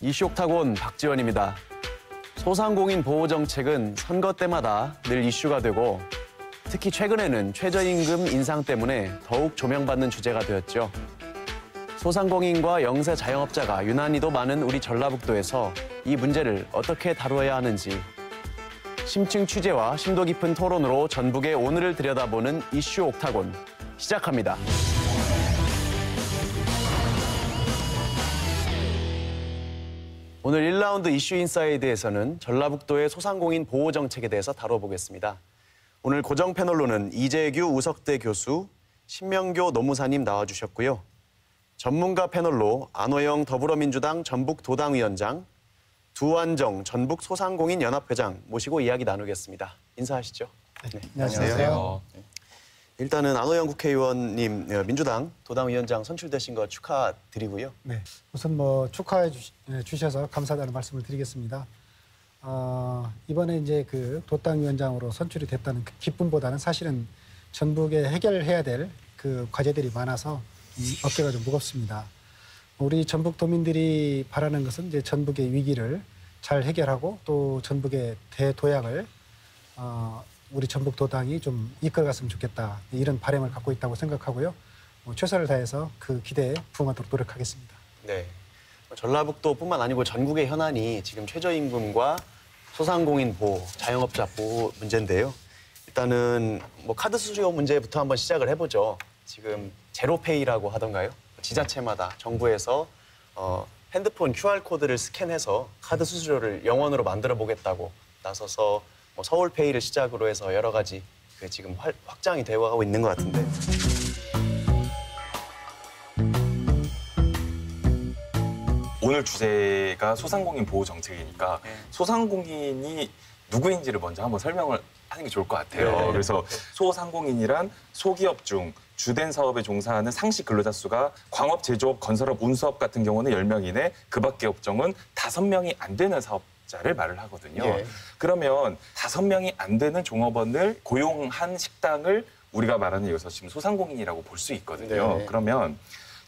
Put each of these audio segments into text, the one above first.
이슈 옥타곤 박지원입니다. 소상공인 보호 정책은 선거 때마다 늘 이슈가 되고 특히 최근에는 최저임금 인상 때문에 더욱 조명받는 주제가 되었죠. 소상공인과 영세 자영업자가 유난히도 많은 우리 전라북도에서 이 문제를 어떻게 다루어야 하는지 심층 취재와 심도 깊은 토론으로 전북의 오늘을 들여다보는 이슈 옥타곤 시작합니다. 오늘 1라운드 이슈 인사이드에서는 전라북도의 소상공인 보호 정책에 대해서 다뤄보겠습니다. 오늘 고정 패널로는 이재규 우석대 교수, 신명교 노무사님 나와주셨고요. 전문가 패널로 안호영 더불어민주당 전북도당위원장, 두완정 전북소상공인연합회장 모시고 이야기 나누겠습니다. 인사하시죠. 네. 안녕하세요. 일단은 안호영 국회의원님 민주당 도당위원장 선출되신 거 축하드리고요. 네, 우선 축하해 주셔서 감사하다는 말씀을 드리겠습니다. 이번에 이제 그 도당위원장으로 선출이 됐다는 그 기쁨보다는 사실은 전북에 해결해야 될 그 과제들이 많아서 어깨가 좀 무겁습니다. 우리 전북도민들이 바라는 것은 이제 전북의 위기를 잘 해결하고 또 전북의 대도약을 우리 전북도당이 좀 이끌어갔으면 좋겠다, 이런 바람을 갖고 있다고 생각하고요. 최선을 다해서 그 기대에 부응하도록 노력하겠습니다. 네, 전라북도뿐만 아니고 전국의 현안이 지금 최저임금과 소상공인 보호, 자영업자 보호 문제인데요. 일단은 카드 수수료 문제부터 한번 시작을 해보죠. 지금 제로페이라고 하던가요? 지자체마다 정부에서 핸드폰 QR코드를 스캔해서 카드 수수료를 0원으로 만들어 보겠다고 나서서 서울페이를 시작으로 해서 여러 가지 지금 확장이 되어가고 있는 것 같은데. 오늘 주제가 소상공인 보호 정책이니까 소상공인이 누구인지를 먼저 한번 설명을 하는 게 좋을 것 같아요. 네. 그래서 소상공인이란 소기업 중 주된 사업에 종사하는 상시 근로자 수가 광업, 제조업, 건설업, 운수업 같은 경우는 10명 이내, 그 밖의 업종은 5명이 안 되는 사업자를 말을 하거든요. 예. 그러면 5명이 안 되는 종업원을 고용한 식당을 우리가 말하는 여기서 지금 소상공인이라고 볼 수 있거든요. 네. 그러면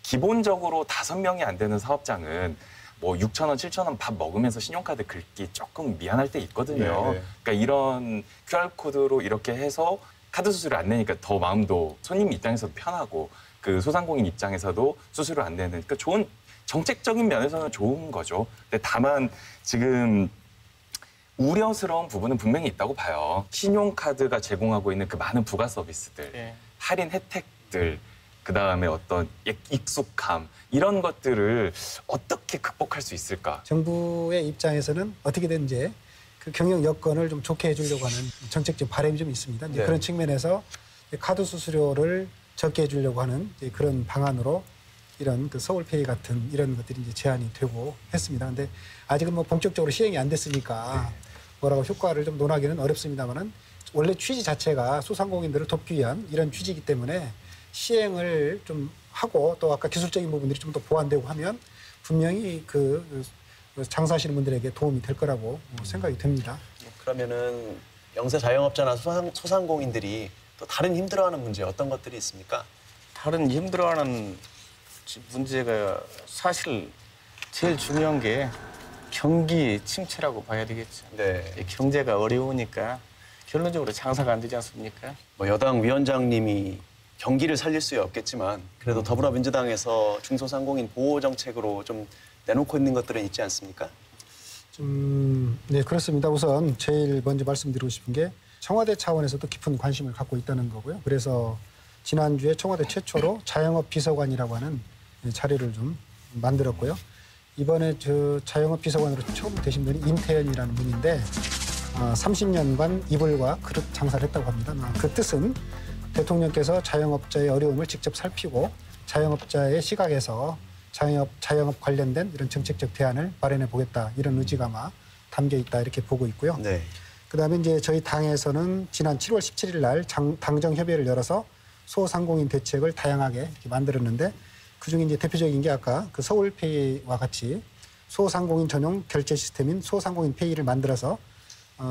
기본적으로 5명이 안 되는 사업장은 6,000원, 7,000원 밥 먹으면서 신용카드 긁기 조금 미안할 때 있거든요. 네. 그러니까 이런 QR코드로 이렇게 해서 카드 수수료 안 내니까 더 마음도 손님 입장에서도 편하고 그 소상공인 입장에서도 수수료 안 내는, 그러니까 좋은 정책적인 면에서는 좋은 거죠. 근데 다만 지금 우려스러운 부분은 분명히 있다고 봐요. 신용카드가 제공하고 있는 그 많은 부가 서비스들, 할인 혜택들, 그다음에 어떤 익숙함, 이런 것들을 어떻게 극복할 수 있을까? 정부의 입장에서는 어떻게든 이제 그 경영 여건을 좀 좋게 해주려고 하는 정책적 바람이 좀 있습니다. 이제 그런 측면에서 카드 수수료를 적게 해주려고 하는 이제 그런 방안으로 이런 그 서울페이 같은 이런 것들이 이제 제안이 되고 했습니다. 근데 아직은 본격적으로 시행이 안 됐으니까 뭐라고 효과를 좀 논하기는 어렵습니다만은 원래 취지 자체가 소상공인들을 돕기 위한 이런 취지이기 때문에 시행을 좀 하고 또 아까 기술적인 부분들이 좀 더 보완되고 하면 분명히 그 장사하시는 분들에게 도움이 될 거라고 생각이 듭니다. 그러면은 영세 자영업자나 소상공인들이 또 다른 힘들어하는 문제 어떤 것들이 있습니까? 다른 힘들어하는 문제가 사실 제일 중요한 게 경기 침체라고 봐야 되겠죠. 네. 경제가 어려우니까 결론적으로 장사가 안 되지 않습니까? 여당 위원장님이 경기를 살릴 수 없겠지만 그래도 더불어민주당에서 중소상공인 보호 정책으로 좀 내놓고 있는 것들은 있지 않습니까? 네, 그렇습니다. 우선 제일 먼저 말씀드리고 싶은 게 청와대 차원에서도 깊은 관심을 갖고 있다는 거고요. 그래서 지난주에 청와대 최초로 자영업 비서관이라고 하는 자료를 좀 만들었고요. 이번에 자영업 비서관으로 처음 되신 분이 임태현이라는 분인데 30년간 이불과 그릇 장사를 했다고 합니다. 그 뜻은 대통령께서 자영업자의 어려움을 직접 살피고 자영업자의 시각에서 자영업 관련된 이런 정책적 대안을 마련해 보겠다, 이런 의지가 아마 담겨 있다, 이렇게 보고 있고요. 네. 그다음에 이제 저희 당에서는 지난 7월 17일 날 당정 협의회를 열어서 소상공인 대책을 다양하게 이렇게 만들었는데 그중에 이제 대표적인 게 아까 그 서울페이와 같이 소상공인 전용 결제 시스템인 소상공인 페이를 만들어서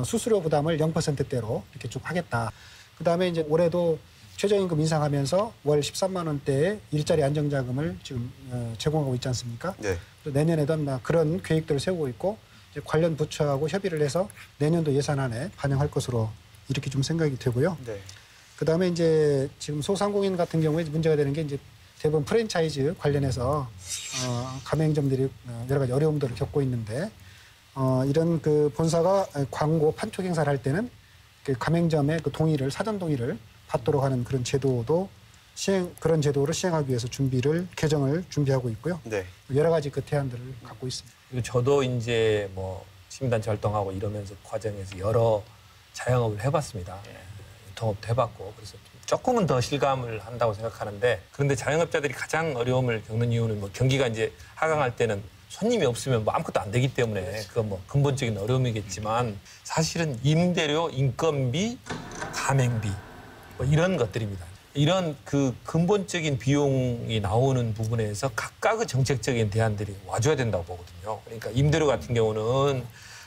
수수료 부담을 0%대로 이렇게 쭉 하겠다. 그다음에 이제 올해도 최저임금 인상하면서 월 13만 원대의 일자리 안정자금을 지금 제공하고 있지 않습니까? 네. 그래서 내년에도 아마 그런 계획들을 세우고 있고 이제 관련 부처하고 협의를 해서 내년도 예산안에 반영할 것으로 이렇게 좀 생각이 되고요. 네. 그다음에 이제 지금 소상공인 같은 경우에 문제가 되는 게 이제 대부분 프랜차이즈 관련해서 가맹점들이 여러 가지 어려움들을 겪고 있는데 이런 그 본사가 광고 판촉 행사를 할 때는 그 가맹점의 그 동의를 사전 동의를 받도록 하는 그런 제도도 그런 제도를 시행하기 위해서 개정을 준비하고 있고요. 네. 여러 가지 그 대안들을 갖고 있습니다. 그리고 저도 이제 뭐 시민단체 활동하고 이러면서 과정에서 여러 자영업을 해봤습니다. 유통업도 해봤고 그래서 조금은 더 실감을 한다고 생각하는데 그런데 자영업자들이 가장 어려움을 겪는 이유는 뭐 경기가 이제 하강할 때는 손님이 없으면 뭐 아무것도 안 되기 때문에 그건 뭐 근본적인 어려움이겠지만 사실은 임대료, 인건비, 가맹비 뭐 이런 것들입니다. 이런 그 근본적인 비용이 나오는 부분에서 각각의 정책적인 대안들이 와줘야 된다고 보거든요. 그러니까 임대료 같은 경우는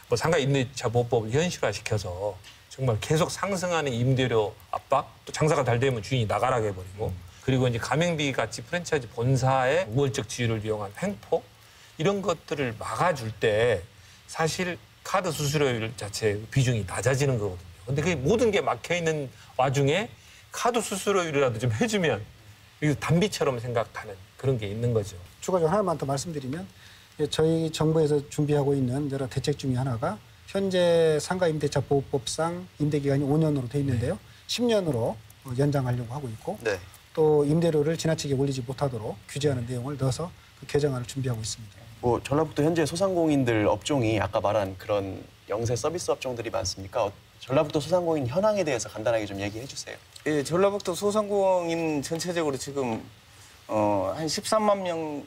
뭐 상가 임대차 보호법을 현실화시켜서 정말 계속 상승하는 임대료 압박, 또 장사가 잘 되면 주인이 나가라게 해버리고 그리고 이제 가맹비 같이 프랜차이즈 본사의 우월적 지위를 이용한 횡포 이런 것들을 막아줄 때 사실 카드 수수료율 자체 비중이 낮아지는 거거든요. 근데 그 모든 게 막혀 있는 와중에 카드 수수료율이라도 좀 해주면 이거 단비처럼 생각하는 그런 게 있는 거죠. 추가적으로 하나만 더 말씀드리면 저희 정부에서 준비하고 있는 여러 대책 중에 하나가 현재 상가임대차 보호법상 임대기간이 5년으로 돼 있는데요. 10년으로 연장하려고 하고 있고 네. 또 임대료를 지나치게 올리지 못하도록 규제하는 내용을 넣어서 그 개정안을 준비하고 있습니다. 뭐 전라북도 현재 소상공인들 업종이 아까 말한 그런 영세 서비스 업종들이 많습니까? 전라북도 소상공인 현황에 대해서 간단하게 좀 얘기해 주세요. 예, 전라북도 소상공인 전체적으로 지금 한 13만 명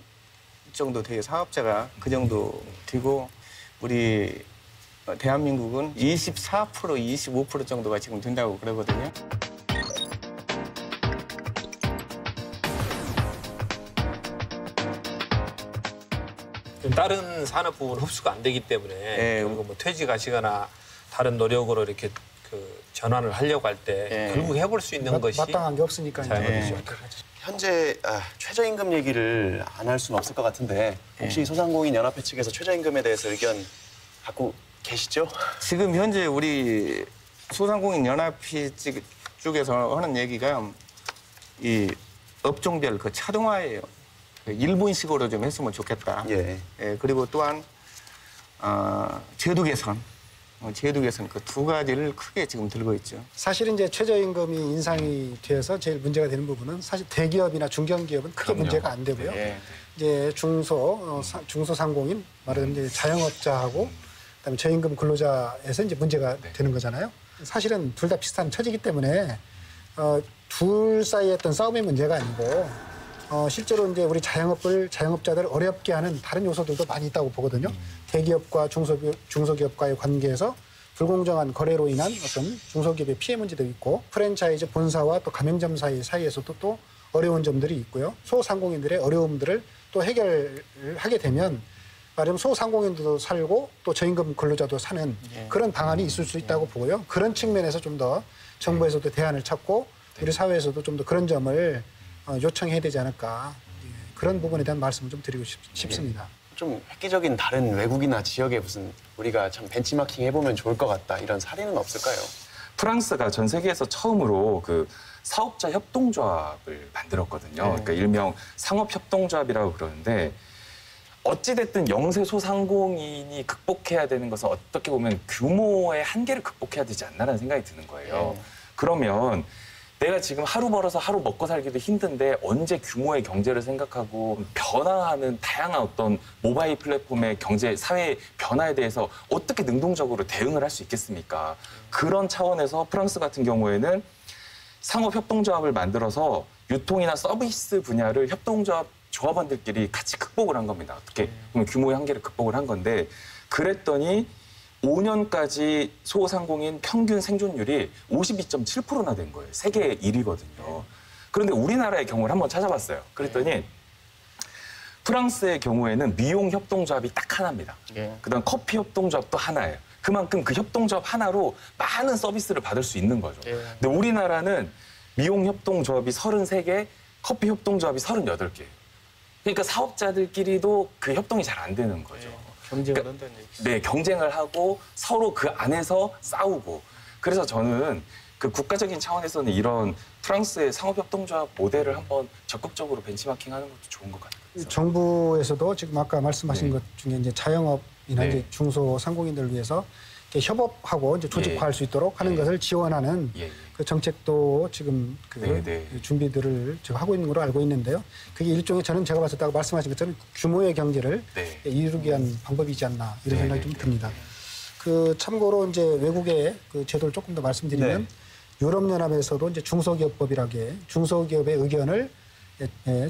정도 되게 사업자가 그 정도 되고 우리 대한민국은 24%, 25% 정도가 지금 된다고 그러거든요. 다른 산업 부분 흡수가 안 되기 때문에 그리고 뭐 퇴직하시거나 다른 노력으로 이렇게 그 전환을 하려고 할 때 결국 해볼 수 있는 것이 마땅한 게 없으니까 자영업이죠. 현재 최저임금 얘기를 안 할 수는 없을 것 같은데 혹시 소상공인 연합회 측에서 최저임금에 대해서 의견 갖고 계시죠? 지금 현재 우리 소상공인 연합회 쪽에서 하는 얘기가 이 업종별 그 차등화예요. 일본식으로 좀 했으면 좋겠다. 예. 예, 그리고 또한 제도 개선 그 두 가지를 크게 지금 들고 있죠. 사실은 이제 최저임금이 인상이 돼서 제일 문제가 되는 부분은 사실 대기업이나 중견기업은 크게 문제가 안 되고요. 예. 이제 중소상공인 말하자면 이제 자영업자하고 그다음에 저임금 근로자에서 이제 문제가 되는 거잖아요. 사실은 둘 다 비슷한 처지이기 때문에 둘 사이에 어떤 싸움의 문제가 아니고 실제로 이제 우리 자영업자들을 어렵게 하는 다른 요소들도 많이 있다고 보거든요. 대기업과 중소기업과의 관계에서 불공정한 거래로 인한 어떤 중소기업의 피해 문제도 있고 프랜차이즈 본사와 또 가맹점 사이에서도 또 어려운 점들이 있고요. 소상공인들의 어려움들을 또 해결하게 되면 말하자면 소상공인도 살고 또 저임금 근로자도 사는 그런 방안이 있을 수 있다고 보고요. 그런 측면에서 좀 더 정부에서도 대안을 찾고 우리 사회에서도 좀 더 그런 점을 요청해야 되지 않을까. 그런 부분에 대한 말씀을 좀 드리고 싶습니다. 좀 획기적인 다른 외국이나 지역에 무슨 우리가 참 벤치마킹 해보면 좋을 것 같다 이런 사례는 없을까요? 프랑스가 전 세계에서 처음으로 그 사업자 협동조합을 만들었거든요. 그러니까 일명 상업협동조합이라고 그러는데 어찌됐든 영세 소상공인이 극복해야 되는 것은 어떻게 보면 규모의 한계를 극복해야 되지 않나라는 생각이 드는 거예요. 그러면 내가 지금 하루 벌어서 하루 먹고 살기도 힘든데 언제 규모의 경제를 생각하고 변화하는 다양한 어떤 모바일 플랫폼의 경제, 사회 변화에 대해서 어떻게 능동적으로 대응을 할 수 있겠습니까? 그런 차원에서 프랑스 같은 경우에는 상업협동조합을 만들어서 유통이나 서비스 분야를 조합원들끼리 같이 극복을 한 겁니다. 어떻게 보면 규모의 한계를 극복을 한 건데 그랬더니 5년까지 소상공인 평균 생존율이 52.7%나 된 거예요. 세계 1위거든요. 그런데 우리나라의 경우를 한번 찾아봤어요. 그랬더니 프랑스의 경우에는 미용 협동조합이 딱 하나입니다. 그다음 커피 협동조합도 하나예요. 그만큼 그 협동조합 하나로 많은 서비스를 받을 수 있는 거죠. 근데 우리나라는 미용 협동조합이 33개, 커피 협동조합이 38개. 그러니까 사업자들끼리도 그 협동이 잘 안 되는 거죠. 경쟁을 한다는 얘기죠. 네, 경쟁을 하고 서로 그 안에서 싸우고. 그래서 저는 그 국가적인 차원에서는 이런 프랑스의 상업협동조합 모델을 한번 적극적으로 벤치마킹하는 것도 좋은 것 같아요. 정부에서도 지금 아까 말씀하신 네. 것 중에 이제 자영업이나 네. 이제 중소상공인들을 위해서 이렇게 협업하고 이제 조직화할 수 있도록 하는 예. 것을 지원하는 예, 예. 그 정책도 지금 그 네. 준비들을 지금 하고 있는 걸로 알고 있는데요. 그게 일종의 저는 제가 봤을 때 아까 말씀하신 것처럼 규모의 경제를 네. 이루기 위한 방법이지 않나 이런 네, 생각이 네, 좀 네. 듭니다. 그 참고로 이제 외국의 그 제도를 조금 더 말씀드리면 네. 유럽연합에서도 이제 중소기업법이라게 중소기업의 의견을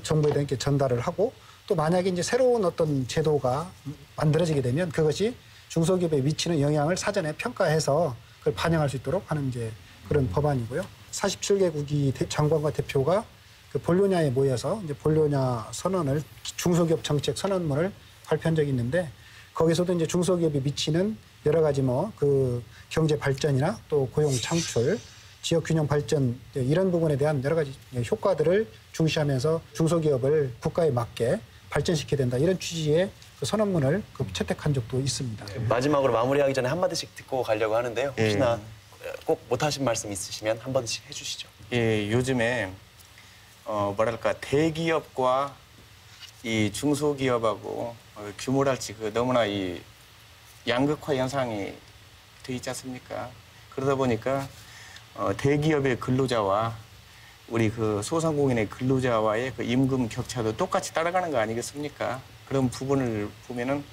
정부에 이렇게 전달을 하고 또 만약에 이제 새로운 어떤 제도가 만들어지게 되면 그것이 중소기업에 미치는 영향을 사전에 평가해서 그걸 반영할 수 있도록 하는 이제 그런 법안이고요. 47개국이 장관과 대표가 그 볼로냐에 모여서 이제 볼로냐 선언을 중소기업 정책 선언문을 발표한 적이 있는데 거기서도 이제 중소기업이 미치는 여러 가지 뭐 그 경제 발전이나 또 고용 창출, 지역 균형 발전 이런 부분에 대한 여러 가지 효과들을 중시하면서 중소기업을 국가에 맞게 발전시켜야 된다 이런 취지의 그 선언문을 채택한 적도 있습니다. 마지막으로 마무리하기 전에 한마디씩 듣고 가려고 하는데요. 혹시나 꼭 못하신 말씀 있으시면 한 번씩 해주시죠. 예, 요즘에 뭐랄까 대기업과 이 중소기업하고 규모랄지 그 너무나 이 양극화 현상이 돼 있지 않습니까? 그러다 보니까 대기업의 근로자와 우리 그 소상공인의 근로자와의 그 임금 격차도 똑같이 따라가는 거 아니겠습니까? 그런 부분을 보면은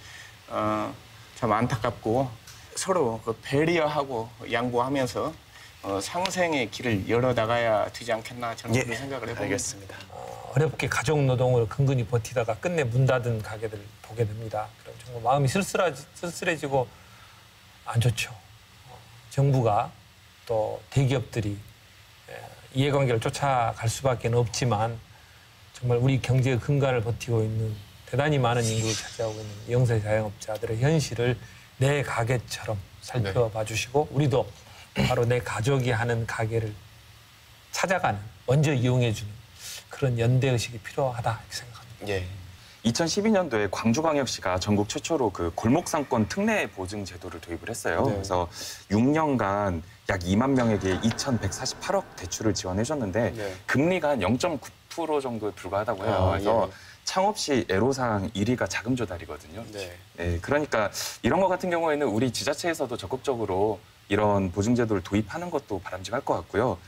참 안타깝고 서로 그 배려하고 양보하면서 상생의 길을 열어 나가야 되지 않겠나 저는 그런 생각을 해봅니다. 알겠습니다. 어렵게 가족 노동으로 근근히 버티다가 끝내 문 닫은 가게들 보게 됩니다. 그럼 정말 마음이 쓸쓸해지고 안 좋죠. 정부가 또 대기업들이 이해관계를 쫓아갈 수밖에 없지만 정말 우리 경제의 근간을 버티고 있는 대단히 많은 인구를 차지하고 있는 영세 자영업자들의 현실을 내 가게처럼 살펴봐 주시고 우리도 바로 내 가족이 하는 가게를 찾아가는 먼저 이용해 주는 그런 연대의식이 필요하다 이렇게 생각합니다. 예. 2012년도에 광주광역시가 전국 최초로 그 골목상권 특례 보증 제도를 도입을 했어요. 네. 그래서 6년간 약 2만 명에게 2,148억 대출을 지원해 줬는데 네. 금리가 한 0.9% 정도에 불과하다고 해요. 아, 그래서 예. 창업시 애로사항 1위가 자금 조달이거든요. 네. 네, 그러니까 이런 것 같은 경우에는 우리 지자체에서도 적극적으로 이런 보증제도를 도입하는 것도 바람직할 것 같고요.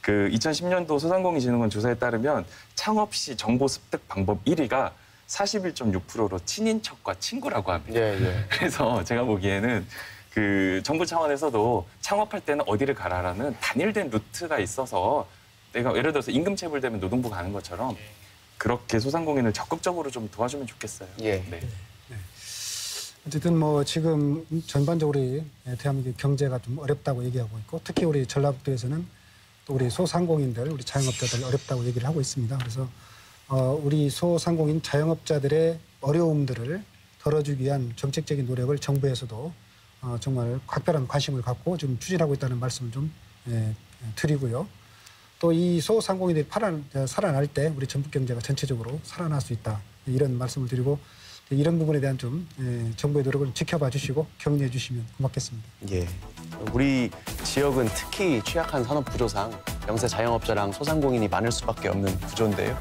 그 2010년도 소상공인진흥원 조사에 따르면 창업시 정보 습득 방법 1위가 41.6%로 친인척과 친구라고 합니다. 예, 예. 그래서 제가 보기에는 그 정부 차원에서도 창업할 때는 어디를 가라라는 단일된 루트가 있어서 내가 예를 들어서 임금 체불되면 노동부 가는 것처럼 그렇게 소상공인을 적극적으로 좀 도와주면 좋겠어요. 예. 네. 어쨌든 뭐 지금 전반적으로 우리 대한민국 경제가 좀 어렵다고 얘기하고 있고 특히 우리 전라북도에서는 또 우리 소상공인들, 우리 자영업자들 어렵다고 얘기를 하고 있습니다. 그래서 우리 소상공인 자영업자들의 어려움들을 덜어주기 위한 정책적인 노력을 정부에서도 정말 각별한 관심을 갖고 좀 추진하고 있다는 말씀을 좀 드리고요. 또 이 소상공인들이 살아날 때 우리 전북 경제가 전체적으로 살아날 수 있다 이런 말씀을 드리고 이런 부분에 대한 좀 정부의 노력을 지켜봐 주시고 격려해 주시면 고맙겠습니다. 예. 우리 지역은 특히 취약한 산업 구조상 영세 자영업자랑 소상공인이 많을 수밖에 없는 구조인데요.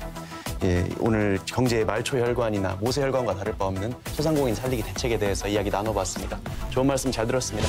예, 오늘 경제의 말초 혈관이나 모세 혈관과 다를 바 없는 소상공인 살리기 대책에 대해서 이야기 나눠봤습니다. 좋은 말씀 잘 들었습니다.